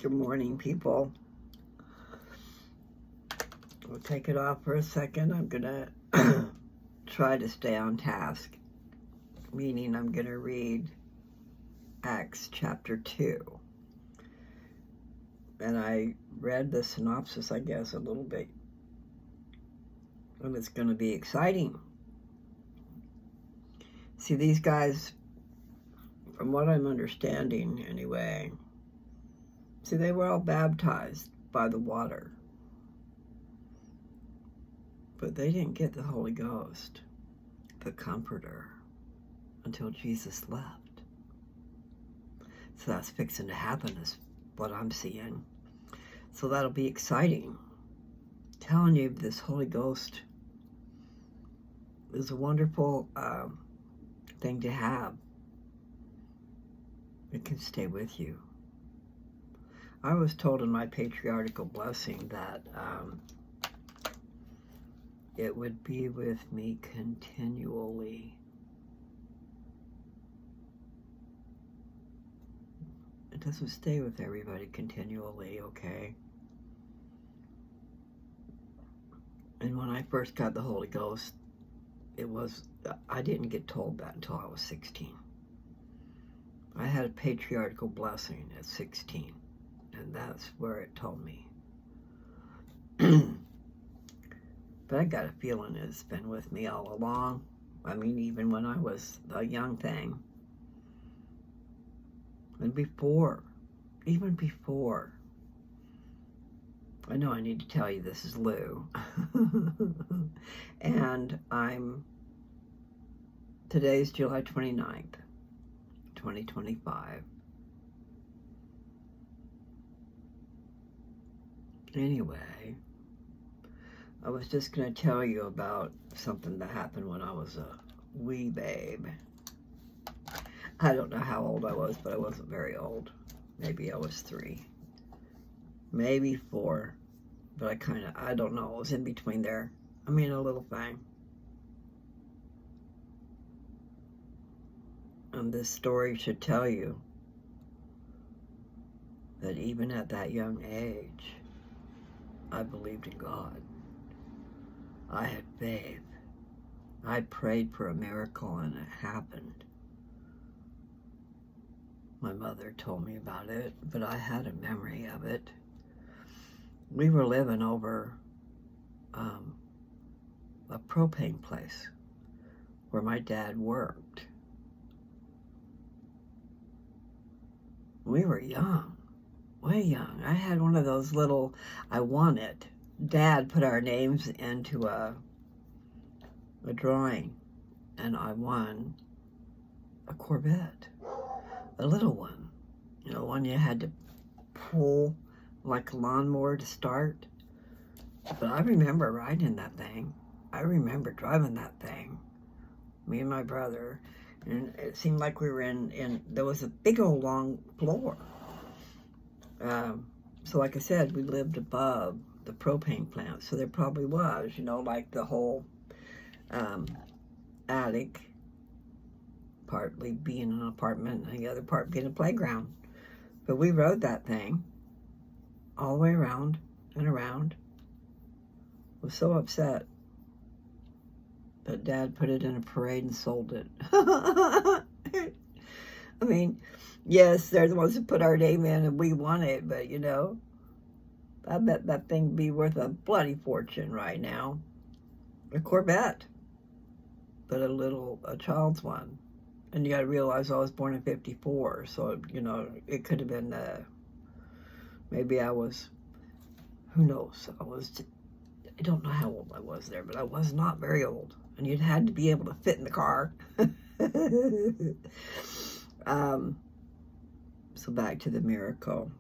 Good morning, people. We'll take it off for a second. I'm going to try to stay on task, meaning I'm going to read Acts chapter 2. And I read the synopsis, I guess, a little bit. And it's going to be exciting. See, these guys, from what I'm understanding anyway, see, they were all baptized by the water. But they didn't get the Holy Ghost, the Comforter, until Jesus left. So that's fixing to happen is what I'm seeing. So that'll be exciting. Telling you, this Holy Ghost is a wonderful thing to have. It can stay with you. I was told in my patriarchal blessing that it would be with me continually. It doesn't stay with everybody continually, okay? And when I first got the Holy Ghost, I didn't get told that until I was 16. I had a patriarchal blessing at 16, and that's where it told me. But I got a feeling it's been with me all along. I mean, even when I was a young thing. And before, even before. I know I need to tell you this is Lou. And today's July 29th, 2025. Anyway, I was just going to tell you about something that happened when I was a wee babe. I don't know how old I was, but I wasn't very old. Maybe I was 3. Maybe 4. But I don't know. It was in between there. I mean, a little thing. And this story should tell you that even at that young age, I believed in God. I had faith. I prayed for a miracle and it happened. My mother told me about it, but I had a memory of it. We were living over a propane place where my dad worked. We were young, way young. I had one of those little, I won it. Dad put our names into a drawing, and I won a Corvette, a little one. You know, one you had to pull like a lawnmower to start. But I remember riding that thing. I remember driving that thing, me and my brother, and it seemed like we were there was a big old long floor. So like I said, we lived above the propane plant, so there probably was, like the whole attic, partly being an apartment and the other part being a playground. But we rode that thing all the way around and around. I was so upset that Dad put it in a parade and sold it. I mean, yes, they're the ones who put our name in and we won it, but I bet that thing would be worth a bloody fortune right now. A Corvette, but a child's one. And you got to realize I was born in 54, so, it could have been, maybe I was, who knows, I don't know how old I was there, but I was not very old. And you'd had to be able to fit in the car. So back to the miracle.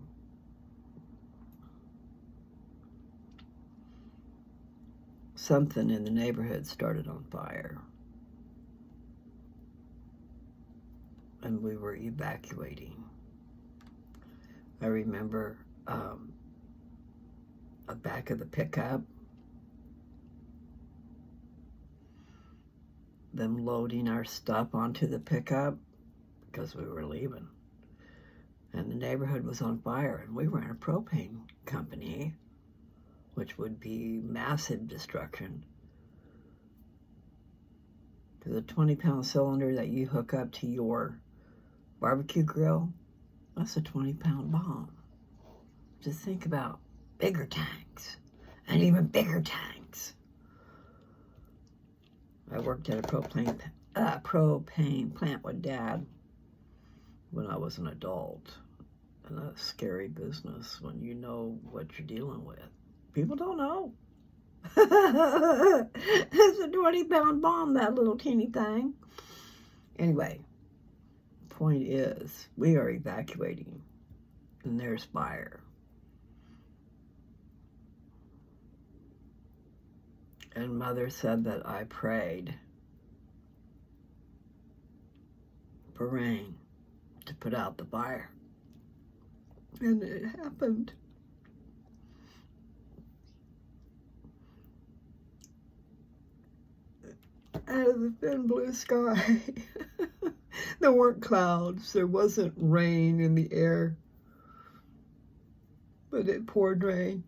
Something in the neighborhood started on fire. And we were evacuating. I remember the back of the pickup, them loading our stuff onto the pickup because we were leaving. and the neighborhood was on fire, and we were in a propane company, which would be massive destruction. To the 20-pound cylinder that you hook up to your barbecue grill, that's a 20-pound bomb. Just think about bigger tanks and even bigger tanks. I worked at a propane plant with Dad when I was an adult. And that's a scary business when you know what you're dealing with. People don't know. It's a 20-pound bomb, that little teeny thing. Anyway, point is, we are evacuating, and there's fire. And Mother said that I prayed for rain to put out the fire. And it happened. Out of the thin blue sky. There weren't clouds. There wasn't rain in the air. But it poured rain.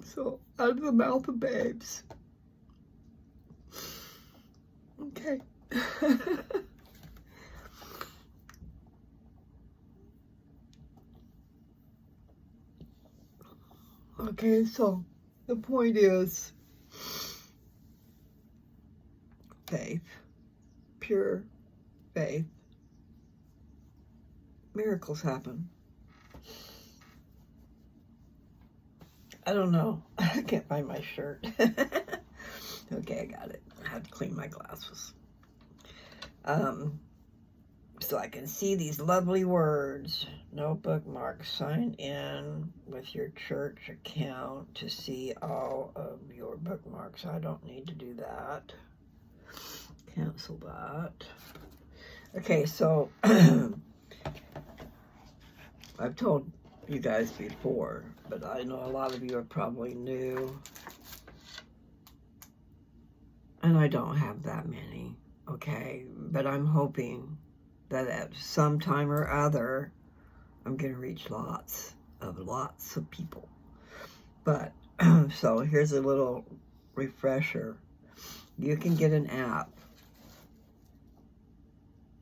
So, out of the mouth of babes. Okay. Okay, so the point is faith, pure faith. Miracles happen. I don't know. I can't find my shirt. Okay, I got it. I have to clean my glasses. So I can see these lovely words. No bookmarks. Sign in with your church account to see all of your bookmarks. I don't need to do that. Cancel that. Okay, so I've told you guys before, but I know a lot of you are probably new. And I don't have that many, okay? But I'm hoping that at some time or other, I'm going to reach lots of people. But, so here's a little refresher. You can get an app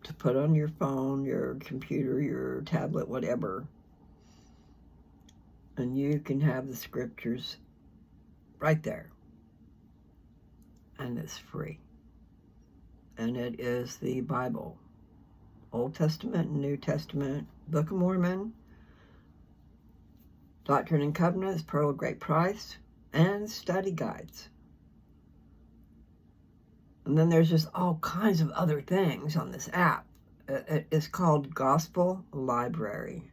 to put on your phone, your computer, your tablet, whatever. And you can have the scriptures right there. And it's free. And it is the Bible. Old Testament, New Testament, Book of Mormon, Doctrine and Covenants, Pearl of Great Price, and study guides. And then there's just all kinds of other things on this app. It's called Gospel Library.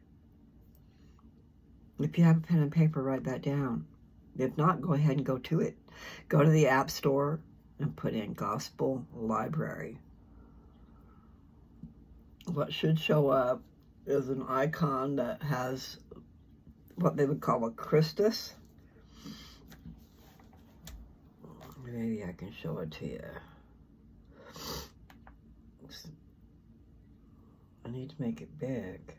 If you have a pen and paper, write that down. If not, go ahead and go to it. Go to the App Store and put in Gospel Library. What should show up is an icon that has what they would call a Christus. Maybe I can show it to you. I need to make it big.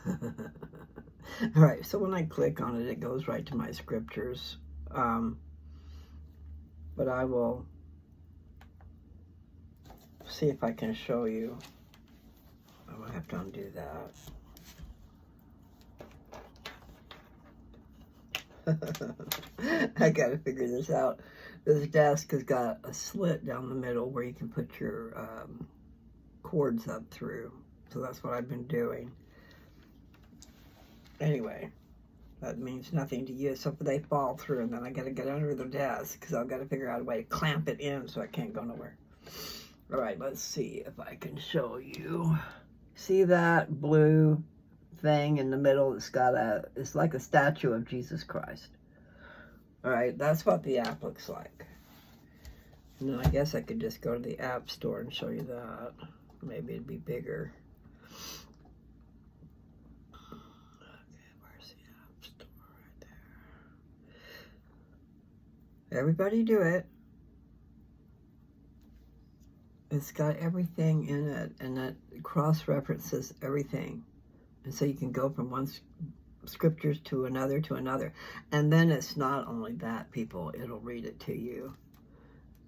All right, so when I click on it, it goes right to my scriptures. But I will see if I can show you. I might have to undo that. I gotta figure this out. This desk has got a slit down the middle where you can put your cords up through. So that's what I've been doing. Anyway, that means nothing to you. So if they fall through, and then I gotta get under the desk because I've got to figure out a way to clamp it in so I can't go nowhere. All right, let's see if I can show you. See that blue thing in the middle? It's like a statue of Jesus Christ. All right, that's what the app looks like. And then I guess I could just go to the App Store and show you that. Maybe it'd be bigger. Okay, where's the App Store? Right there. Everybody do it. It's got everything in it, and that cross-references everything. And so you can go from one scriptures to another. And then it's not only that, people, it'll read it to you.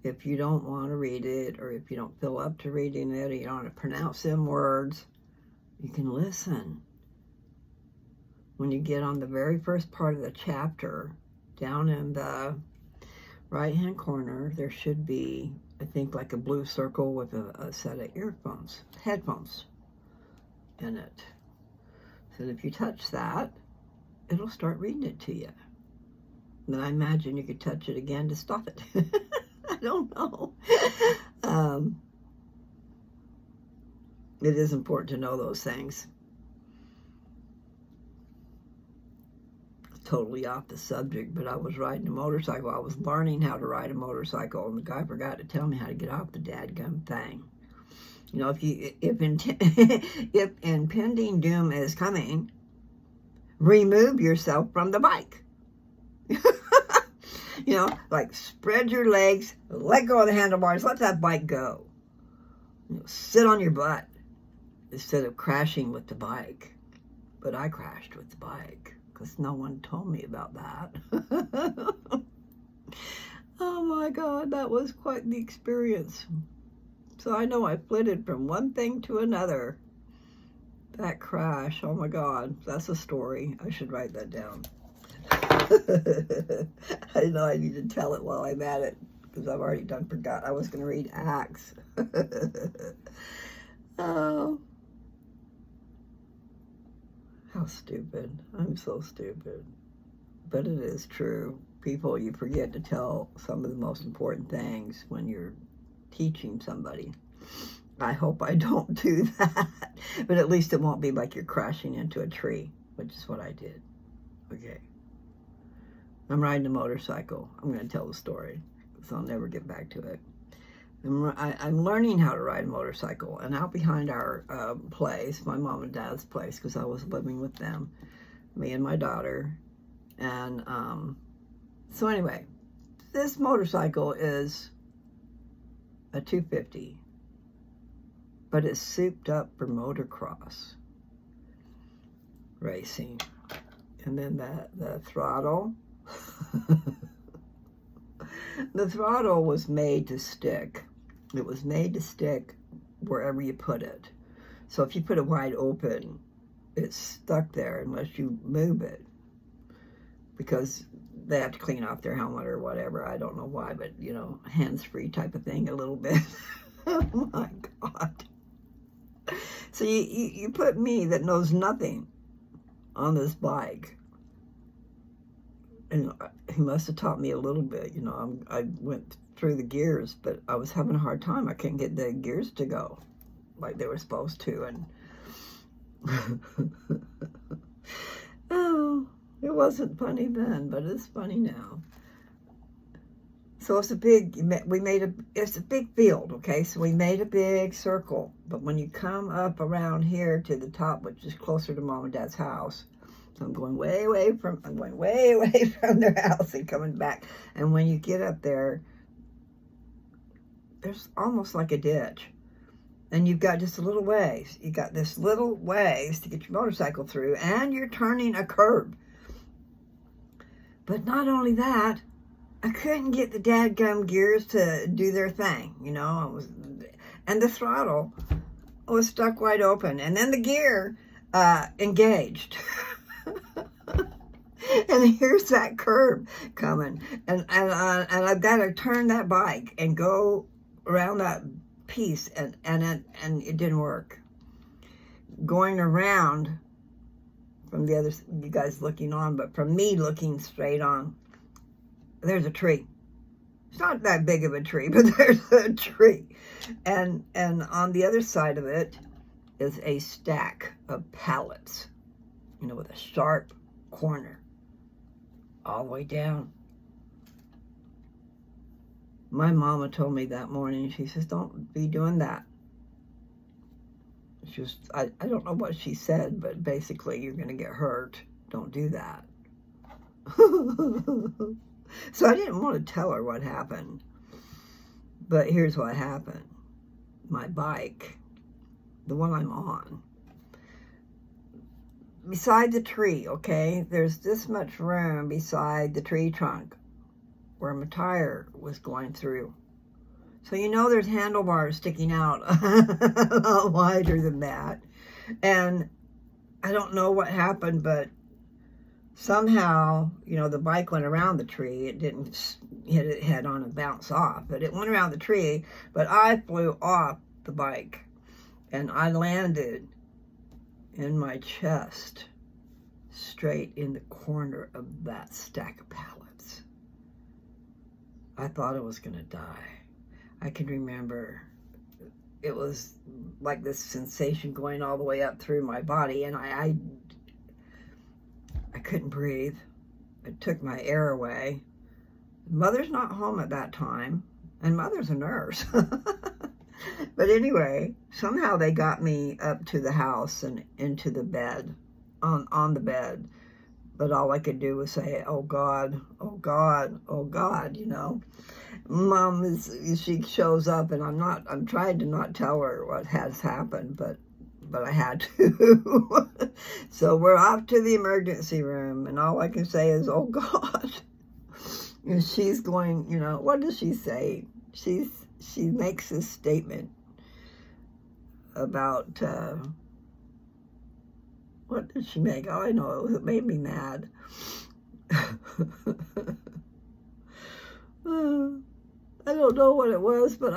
If you don't want to read it, or if you don't feel up to reading it, or you don't want to pronounce them words, you can listen. When you get on the very first part of the chapter, down in the right-hand corner, there should be, I think, like a blue circle with a set of headphones in it. So if you touch that, it'll start reading it to you. Then I imagine you could touch it again to stop it. I don't know. It is important to know those things. Totally off the subject, but I was riding a motorcycle. I was learning how to ride a motorcycle, and the guy forgot to tell me how to get off the dadgum thing. You know, if impending doom is coming, remove yourself from the bike. You know, like spread your legs, let go of the handlebars, let that bike go. You know, sit on your butt instead of crashing with the bike. But I crashed with the bike because no one told me about that. Oh my God, that was quite the experience. So I know I flitted from one thing to another. That crash, oh my God, that's a story. I should write that down. I know I need to tell it while I'm at it, because I've already forgot I was going to read Acts. Oh, how stupid. I'm so stupid. But it is true. People, you forget to tell some of the most important things when you're teaching somebody. I hope I don't do that. But at least it won't be like you're crashing into a tree, which is what I did. Okay. I'm riding a motorcycle. I'm going to tell the story, because I'll never get back to it. I'm learning how to ride a motorcycle, and out behind our place, my mom and dad's place, because I was living with them, me and my daughter. And so anyway, this motorcycle is a 250, but it's souped up for motocross racing. And then the throttle, the throttle was made to stick. It was made to stick wherever you put it. So if you put it wide open, it's stuck there unless you move it, because they have to clean off their helmet or whatever. I don't know why, but, you know, hands-free type of thing a little bit. Oh my God. So you put me that knows nothing on this bike. And he must have taught me a little bit. You know, I went through the gears, but I was having a hard time. I couldn't get the gears to go like they were supposed to. And oh, it wasn't funny then, but it's funny now. So it's a big, it's a big field, okay? So we made a big circle. But when you come up around here to the top, which is closer to Mom and Dad's house, so I'm going way away from their house and coming back. And when you get up there, there's almost like a ditch. And you've got just a little ways. You got this little ways to get your motorcycle through, and you're turning a curb. But not only that, I couldn't get the dadgum gears to do their thing, you know. And the throttle was stuck wide open. And then the gear engaged. And here's that curb coming. And I've got to turn that bike and go around that piece. And it didn't work. Going around from the other, you guys looking on, but from me looking straight on, there's a tree. It's not that big of a tree, but there's a tree. And on the other side of it is a stack of pallets, you know, with a sharp corner all the way down. My mama told me that morning, she says, don't be doing that. She was, I don't know what she said, but basically, you're going to get hurt. Don't do that. So I didn't want to tell her what happened. But here's what happened. my bike, the one I'm on, beside the tree, okay? There's this much room beside the tree trunk where my tire was going through. So you know there's handlebars sticking out a lot wider than that. And I don't know what happened, but somehow, you know, the bike went around the tree. It didn't hit it head on and bounce off, but it went around the tree. But I flew off the bike and I landed in my chest, straight in the corner of that stack of pallets. I thought I was going to die. I can remember it was like this sensation going all the way up through my body, and I couldn't breathe. It took my air away. Mother's not home at that time, and Mother's a nurse. But anyway, somehow they got me up to the house and into the bed, on the bed. But all I could do was say, oh God, oh God, oh God, you know. Mom, she shows up, and I'm trying to not tell her what has happened, but I had to. So we're off to the emergency room, and all I can say is, oh God. And she's going, you know, what does she say? She makes this statement about, what did she make? Oh, I know, it made me mad. I don't know what it was, but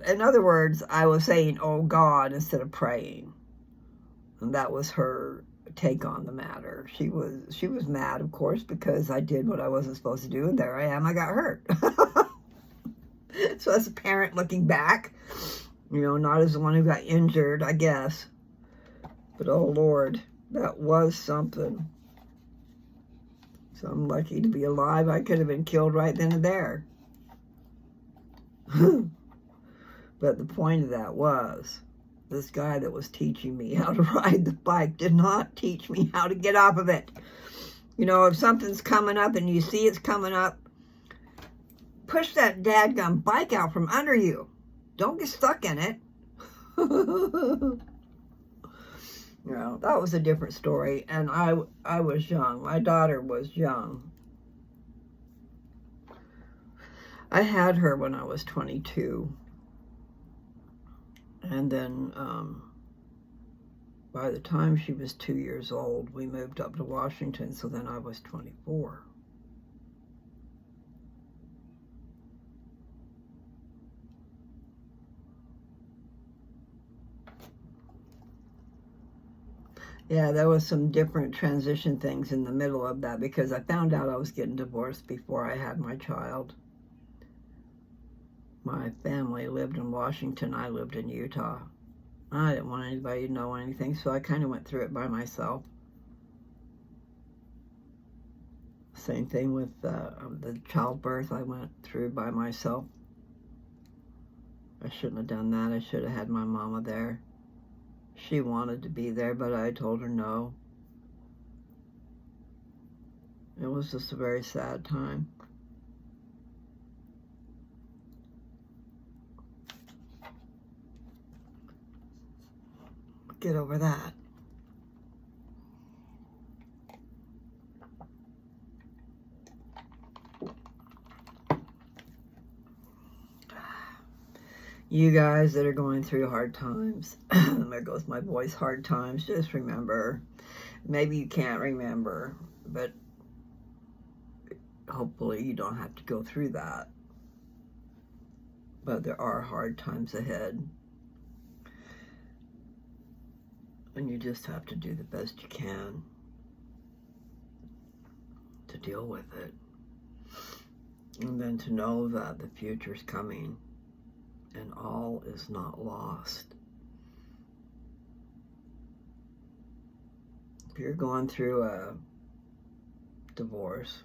in other words, I was saying, oh God, instead of praying. And that was her take on the matter. She was mad, of course, because I did what I wasn't supposed to do, and there I am, I got hurt. So as a parent looking back, you know, not as the one who got injured, I guess. But oh Lord, that was something. So I'm lucky to be alive. I could have been killed right then and there. But the point of that was, this guy that was teaching me how to ride the bike did not teach me how to get off of it. You know, if something's coming up and you see it's coming up, push that dadgum bike out from under you. Don't get stuck in it. You know, that was a different story. And I was young. My daughter was young. I had her when I was 22. And then by the time she was 2 years old, we moved up to Washington. So then I was 24. Yeah, there was some different transition things in the middle of that because I found out I was getting divorced before I had my child. My family lived in Washington. I lived in Utah. I didn't want anybody to know anything, so I kind of went through it by myself. Same thing with the childbirth. I went through by myself. I shouldn't have done that. I should have had my mama there. She wanted to be there, but I told her no. It was just a very sad time. Get over that. You guys that are going through hard times, there goes my voice, hard times, just remember, maybe you can't remember, but hopefully you don't have to go through that. But there are hard times ahead. And you just have to do the best you can to deal with it. And then to know that the future's coming and all is not lost. If you're going through a divorce,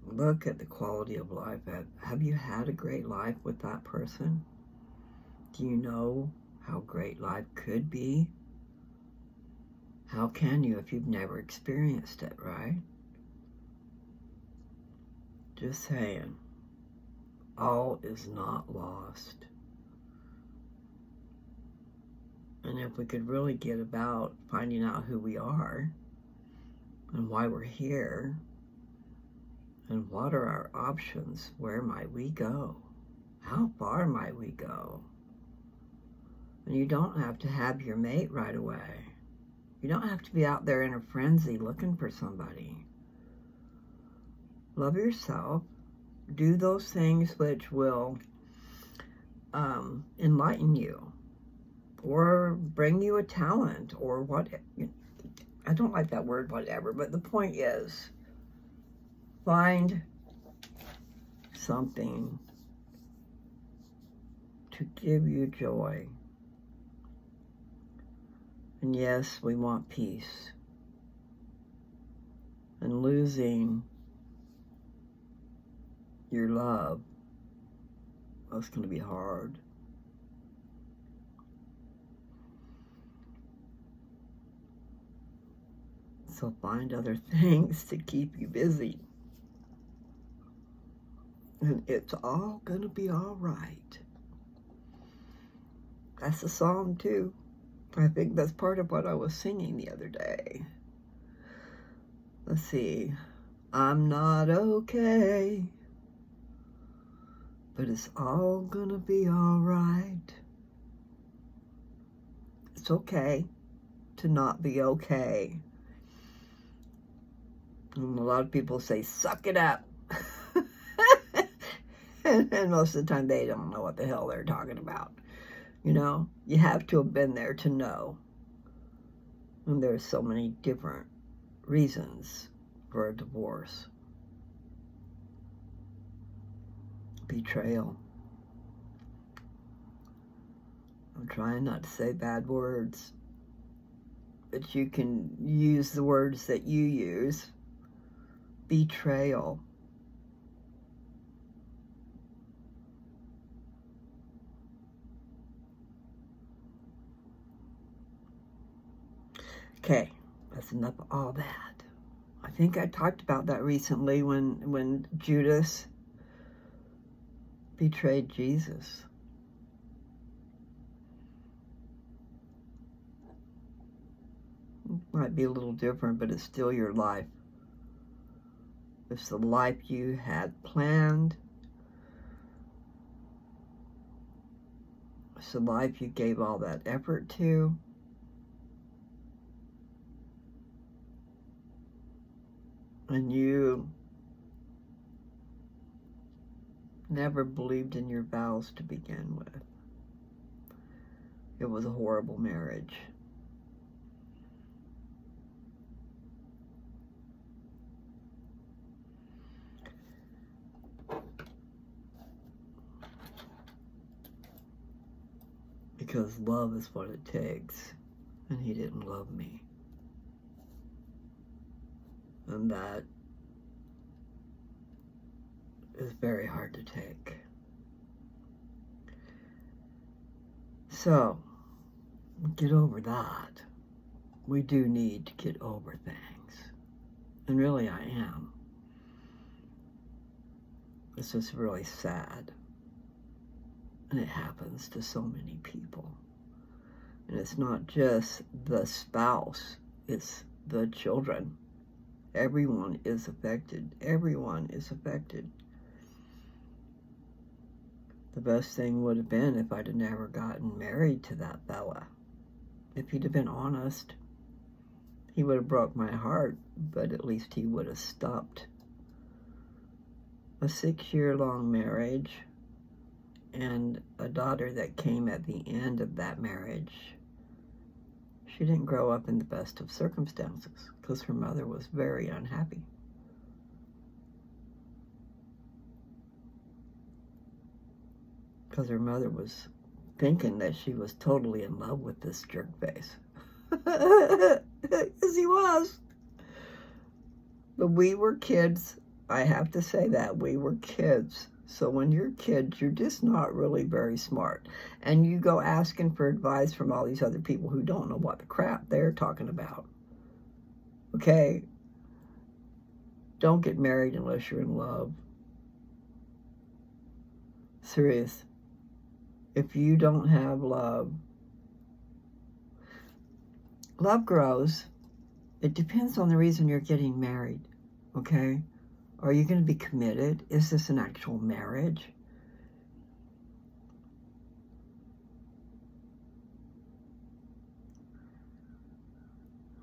look at the quality of life. Have you had a great life with that person? Do you know how great life could be? How can you if you've never experienced it, right? Just saying. all is not lost. And if we could really get about finding out who we are and why we're here and what are our options, where might we go? How far might we go? And you don't have to have your mate right away. You don't have to be out there in a frenzy looking for somebody. Love yourself. Do those things which will enlighten you or bring you a talent or what. I don't like that word, whatever, but the point is, find something to give you joy. And yes, we want peace. And losing your love, that's going to be hard. So find other things to keep you busy. And it's all going to be all right. That's a song too. I think that's part of what I was singing the other day. Let's see. I'm not okay, but it's all gonna be all right. It's okay to not be okay. And a lot of people say, suck it up. and most of the time they don't know what the hell they're talking about. You know, you have to have been there to know. And there's so many different reasons for a divorce. Betrayal. I'm trying not to say bad words, but you can use the words that you use. Betrayal. Okay, that's enough of all that. I think I talked about that recently when Judas betrayed Jesus. It might be a little different, but it's still your life. It's the life you had planned. It's the life you gave all that effort to. And you never believed in your vows to begin with. It was a horrible marriage. Because love is what it takes, and he didn't love me. And that is very hard to take. So, get over that. We do need to get over things. And really I am. It's just really sad. And it happens to so many people. And it's not just the spouse, it's the children. Everyone is affected. Everyone is affected. The best thing would have been if I'd have never gotten married to that fella. If he'd have been honest, he would have broke my heart, but at least he would have stopped a 6-year-long marriage and a daughter that came at the end of that marriage. She didn't grow up in the best of circumstances because her mother was very unhappy. Because her mother was thinking that she was totally in love with this jerk face. Yes, he was. But we were kids. I have to say that. We were kids. So when you're kids, you're just not really very smart. And you go asking for advice from all these other people who don't know what the crap they're talking about. Okay? Don't get married unless you're in love. Serious. If you don't have love, love grows. It depends on the reason you're getting married, okay? Are you going to be committed? Is this an actual marriage?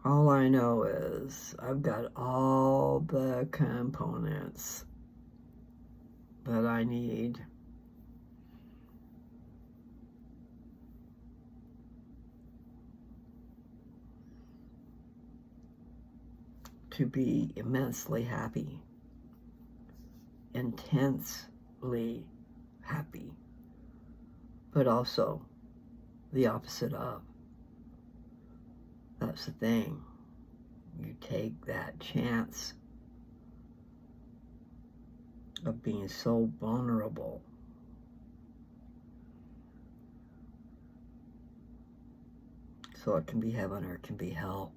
All I know is I've got all the components that I need to be immensely happy, intensely happy, but also the opposite of. That's the thing. You take that chance of being so vulnerable. So it can be heaven or it can be hell.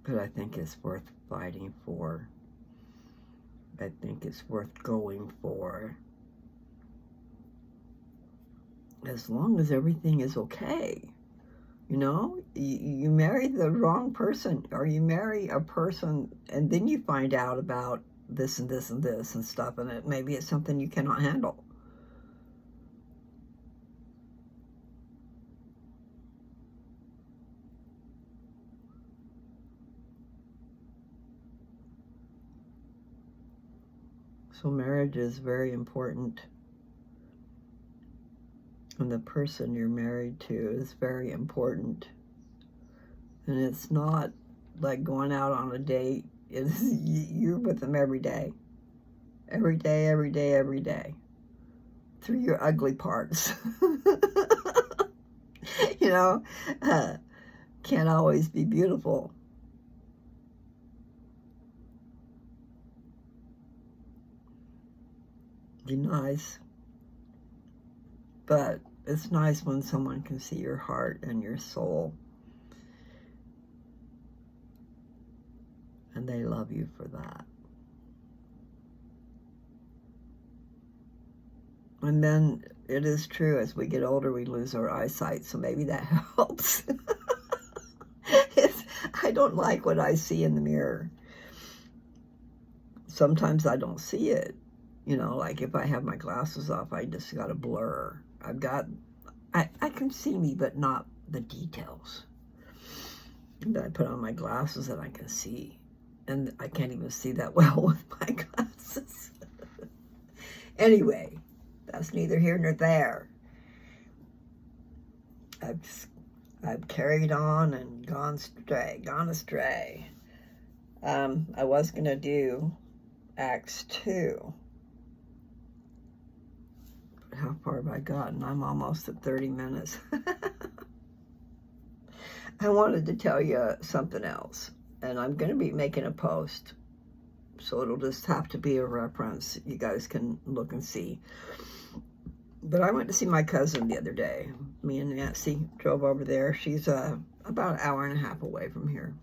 But I think it's worth fighting for. I think it's worth going for. As long as everything is okay. You know, you marry the wrong person, or you marry a person and then you find out about this and this and this and stuff, and maybe it's something you cannot handle. So marriage is very important. And the person you're married to is very important. And it's not like going out on a date. It's, you're with them every day. Every day, every day, every day. Through your ugly parts. You know, can't always be beautiful. Be nice. But it's nice when someone can see your heart and your soul. And they love you for that. And then it is true, as we get older, we lose our eyesight. So maybe that helps. I don't like what I see in the mirror. Sometimes I don't see it. You know, like if I have my glasses off, I just got a blur. I can see me, but not the details. But I put on my glasses and I can see. And I can't even see that well with my glasses. Anyway, that's neither here nor there. I've carried on and gone astray. I was going to do Acts 2. How far have I gotten? I'm almost at 30 minutes. I wanted to tell you something else, and I'm going to be making a post, so it'll just have to be a reference. You guys can look and see. But I went to see my cousin the other day. Me and Nancy drove over there. She's about an hour and a half away from here.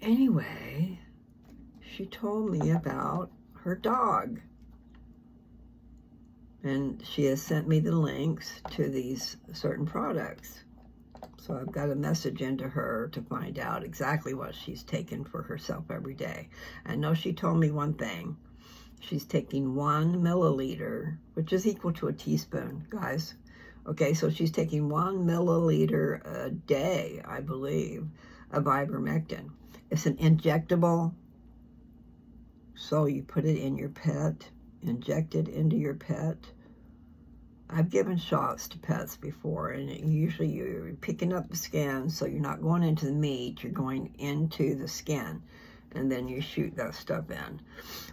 Anyway, she told me about her dog. And she has sent me the links to these certain products. So I've got a message into her to find out exactly what she's taking for herself every day. I know she told me one thing. She's taking 1 milliliter, which is equal to a teaspoon, guys. Okay, so she's taking 1 milliliter a day, I believe, of ivermectin. It's an injectable. So you put it in your pet, inject it into your pet. I've given shots to pets before, and usually you're picking up the skin, so you're not going into the meat, you're going into the skin, and then you shoot that stuff in.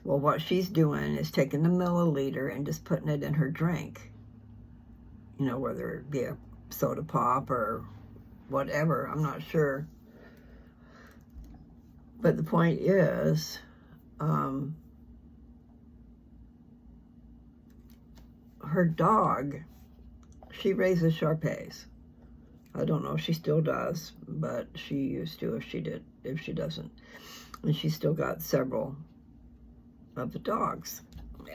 Well, what she's doing is taking the milliliter and just putting it in her drink. You know, whether it be a soda pop or whatever, I'm not sure. But the point is, her dog, she raises Shar-Peis. I don't know if she still does, but she used to if she doesn't. And she's still got several of the dogs.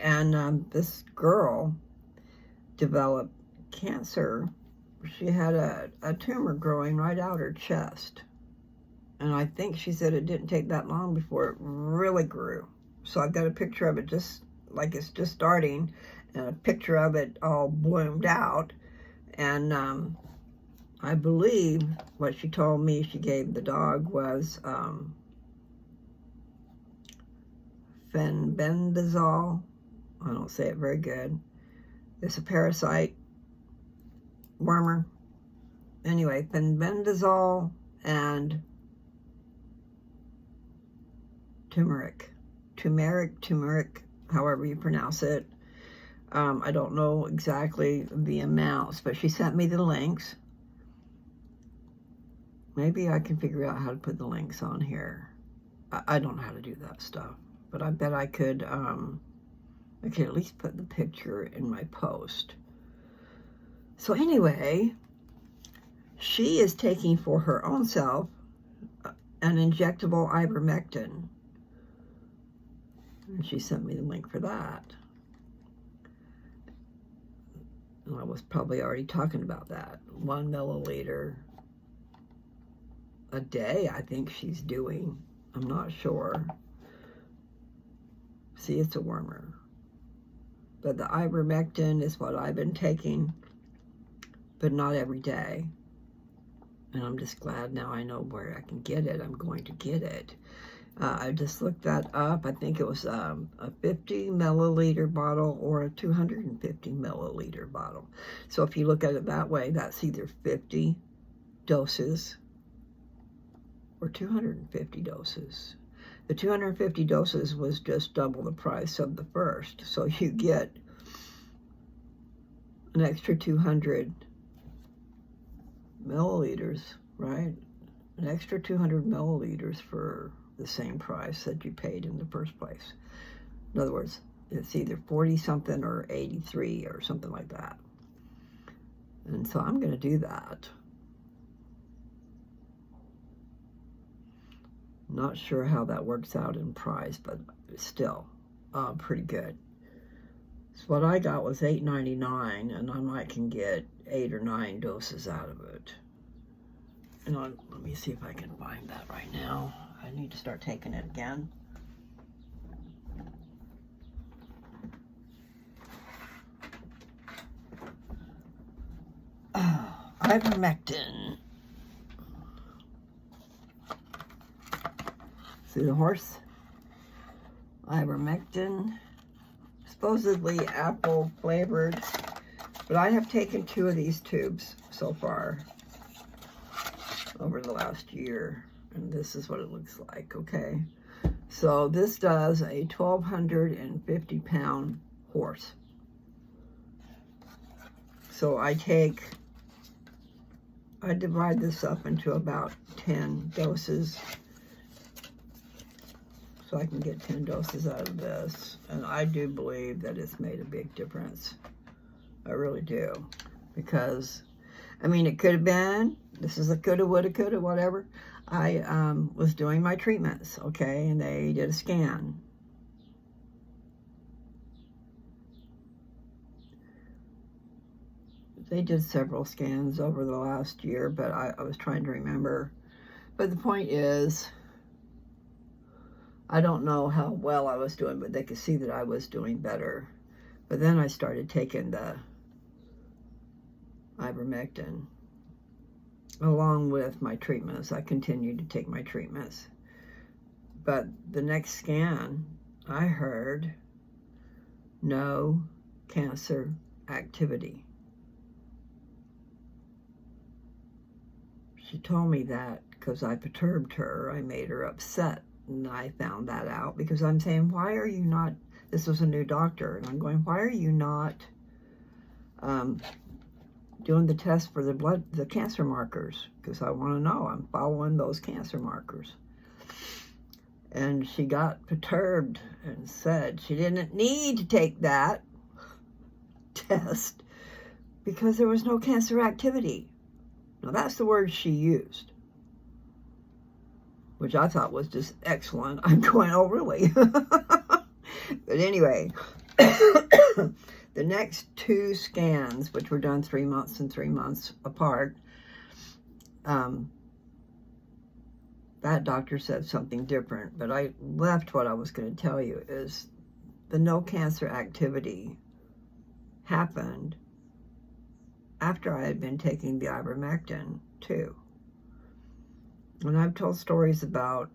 And this girl developed cancer. She had a tumor growing right out her chest. And I think she said it didn't take that long before it really grew. So I've got a picture of it just like it's just starting, and a picture of it all bloomed out. And I believe what she told me she gave the dog was fenbendazole. I don't say it very good. It's a parasite wormer. Anyway, fenbendazole and turmeric, however you pronounce it. I don't know exactly the amounts, but she sent me the links. Maybe I can figure out how to put the links on here. I don't know how to do that stuff, but I bet I could at least put the picture in my post. So anyway, she is taking for her own self an injectable ivermectin. And she sent me the link for that. And I was probably already talking about that. 1 milliliter a day, I think she's doing. I'm not sure. See, it's a wormer. But the ivermectin is what I've been taking, but not every day. And I'm just glad now I know where I can get it. I'm going to get it. I just looked that up. I think it was a 50 milliliter bottle or a 250 milliliter bottle. So if you look at it that way, that's either 50 doses or 250 doses. The 250 doses was just double the price of the first. So you get an extra 200 milliliters, right? An extra 200 milliliters for the same price that you paid in the first place. In other words, it's either 40 something or 83 or something like that. And so I'm going to do that. Not sure how that works out in price, but still pretty good. So what I got was $8.99, and I might can get 8 or 9 doses out of it. And let me see if I can find that right now. I need to start taking it again. Ivermectin. See the horse? Ivermectin. Supposedly apple flavored. But I have taken 2 of these tubes so far over the last year. And this is what it looks like, okay? So this does a 1,250 pound horse. So I divide this up into about 10 doses. So I can get 10 doses out of this. And I do believe that it's made a big difference. I really do. Because, I mean, it could have been, this is a coulda, woulda, coulda, whatever. I was doing my treatments, okay, and they did a scan. They did several scans over the last year, but I was trying to remember. But the point is, I don't know how well I was doing, but they could see that I was doing better. But then I started taking the ivermectin along with my treatments. I continued to take my treatments. But the next scan, I heard no cancer activity. She told me that because I perturbed her. I made her upset. And I found that out because I'm saying, why are you not, this was a new doctor, and I'm going, why are you not doing the test for the cancer markers? Because I want to know, I'm following those cancer markers. And she got perturbed and said she didn't need to take that test because there was no cancer activity. Now, that's the word she used, which I thought was just excellent. I'm going, oh, really? But anyway, the next 2 scans, which were done 3 months and 3 months apart, that doctor said something different. But I left what I was going to tell you is the no cancer activity happened after I had been taking the ivermectin too. And I've told stories about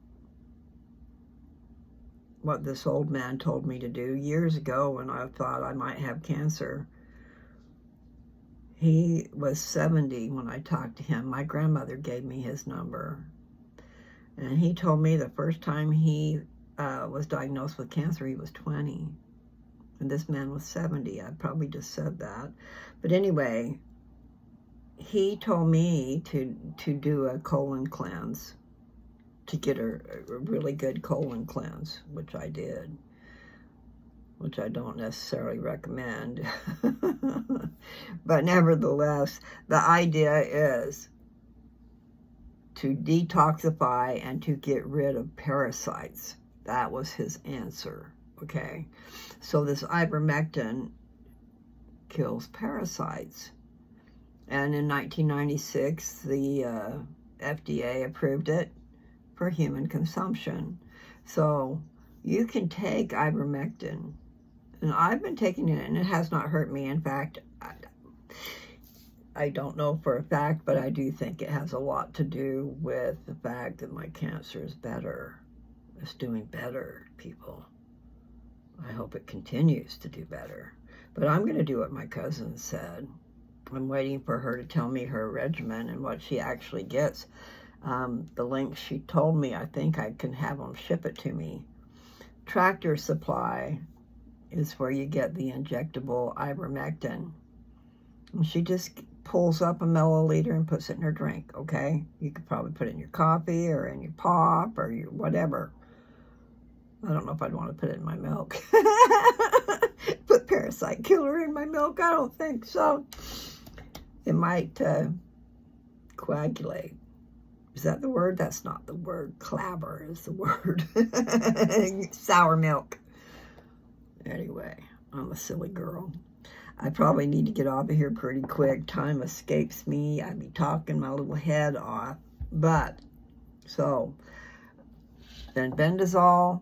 what this old man told me to do years ago when I thought I might have cancer. He was 70 when I talked to him. My grandmother gave me his number. And he told me the first time he was diagnosed with cancer, he was 20. And this man was 70. I probably just said that. But anyway, he told me to do a colon cleanse, to get a really good colon cleanse, which I did, which I don't necessarily recommend. But nevertheless, the idea is to detoxify and to get rid of parasites. That was his answer, okay? So this ivermectin kills parasites. And in 1996, the FDA approved it for human consumption. So you can take ivermectin, and I've been taking it, and it has not hurt me. In fact, I don't know for a fact, but I do think it has a lot to do with the fact that my cancer is better. It's doing better, people. I hope it continues to do better. But I'm going to do what my cousin said. I'm waiting for her to tell me her regimen and what she actually gets. The link she told me, I think I can have them ship it to me. Tractor Supply is where you get the injectable ivermectin. And she just pulls up a milliliter and puts it in her drink, okay? You could probably put it in your coffee or in your pop or your whatever. I don't know if I'd want to put it in my milk. Put parasite killer in my milk? I don't think so. It might coagulate. Is that the word? That's not the word. Clabber is the word. Sour milk. Anyway, I'm a silly girl. I probably need to get off of here pretty quick. Time escapes me. I'd be talking my little head off. But, so, then bendazole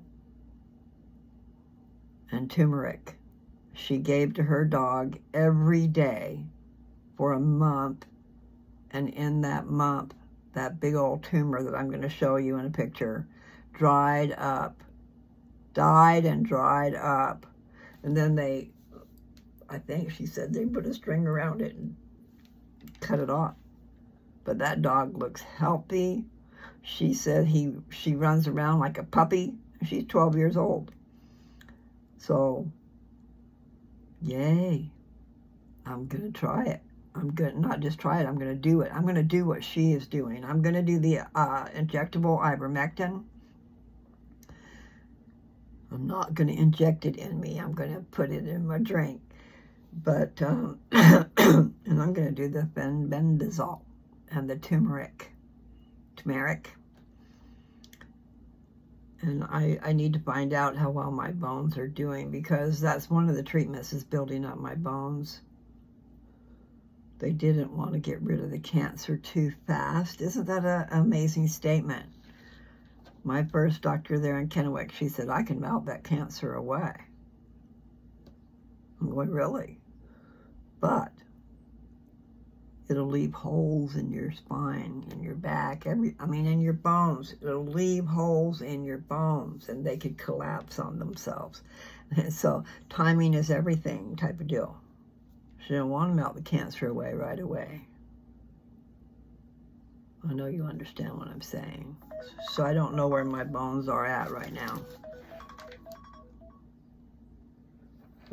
and turmeric she gave to her dog every day for a month. And in that month, that big old tumor that I'm going to show you in a picture dried up, died and dried up. And then I think she said they put a string around it and cut it off. But that dog looks healthy. She said she runs around like a puppy. She's 12 years old. So, yay. I'm going to try it. I'm going to not just try it, I'm going to do it. I'm going to do what she is doing. I'm going to do the injectable ivermectin. I'm not going to inject it in me. I'm going to put it in my drink. But, and I'm going to do the bendazole and the turmeric. And I need to find out how well my bones are doing, because that's one of the treatments, is building up my bones. They didn't want to get rid of the cancer too fast. Isn't that an amazing statement? My first doctor there in Kennewick, she said, I can melt that cancer away. I'm going, really? But it'll leave holes in your spine, in your back, in your bones. It'll leave holes in your bones, and they could collapse on themselves. And so timing is everything type of deal. She don't want to melt the cancer away right away. I know you understand what I'm saying. So I don't know where my bones are at right now.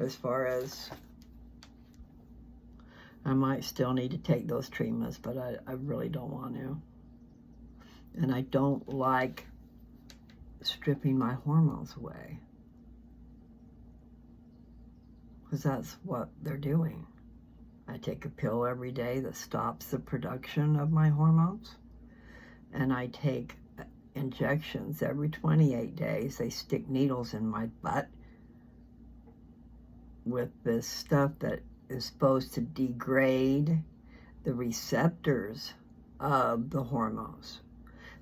As far as, I might still need to take those treatments, but I really don't want to. And I don't like stripping my hormones away, because that's what they're doing. I take a pill every day that stops the production of my hormones. And I take injections every 28 days. They stick needles in my butt with this stuff that is supposed to degrade the receptors of the hormones.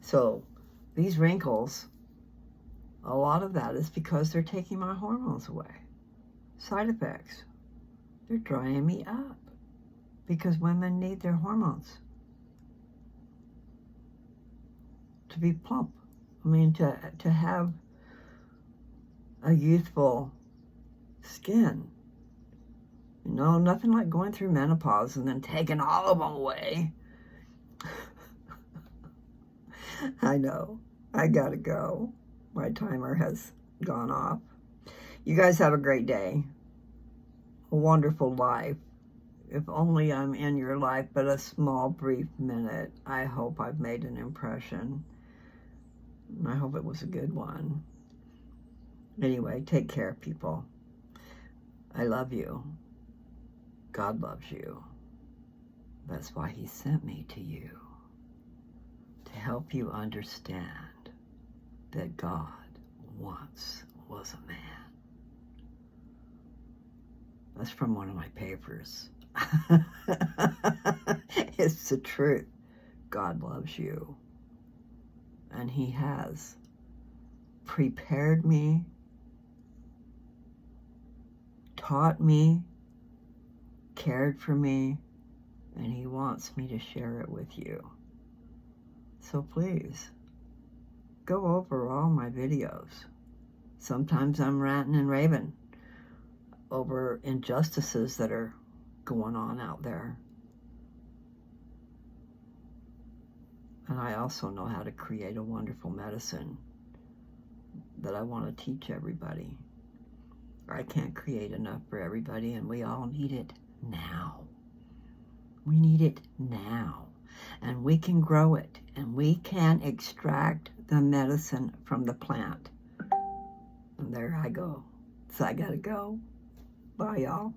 So these wrinkles, a lot of that is because they're taking my hormones away. Side effects, they're drying me up because women need their hormones to be plump. I mean, to have a youthful skin. You know, nothing like going through menopause and then taking all of them away. I know. I gotta go. My timer has gone off. You guys have a great day. A wonderful life. If only I'm in your life but a small, brief minute. I hope I've made an impression. I hope it was a good one. Anyway, take care, people. I love you. God loves you. That's why he sent me to you, to help you understand that God once was a man. That's from one of my papers. It's the truth. God loves you. And he has prepared me, taught me, cared for me, and he wants me to share it with you. So please, go over all my videos. Sometimes I'm ranting and raving over injustices that are going on out there. And I also know how to create a wonderful medicine that I want to teach everybody. I can't create enough for everybody, and we all need it now. We need it now. And we can grow it, and we can extract the medicine from the plant. And there I go. So I gotta go. Bye, y'all.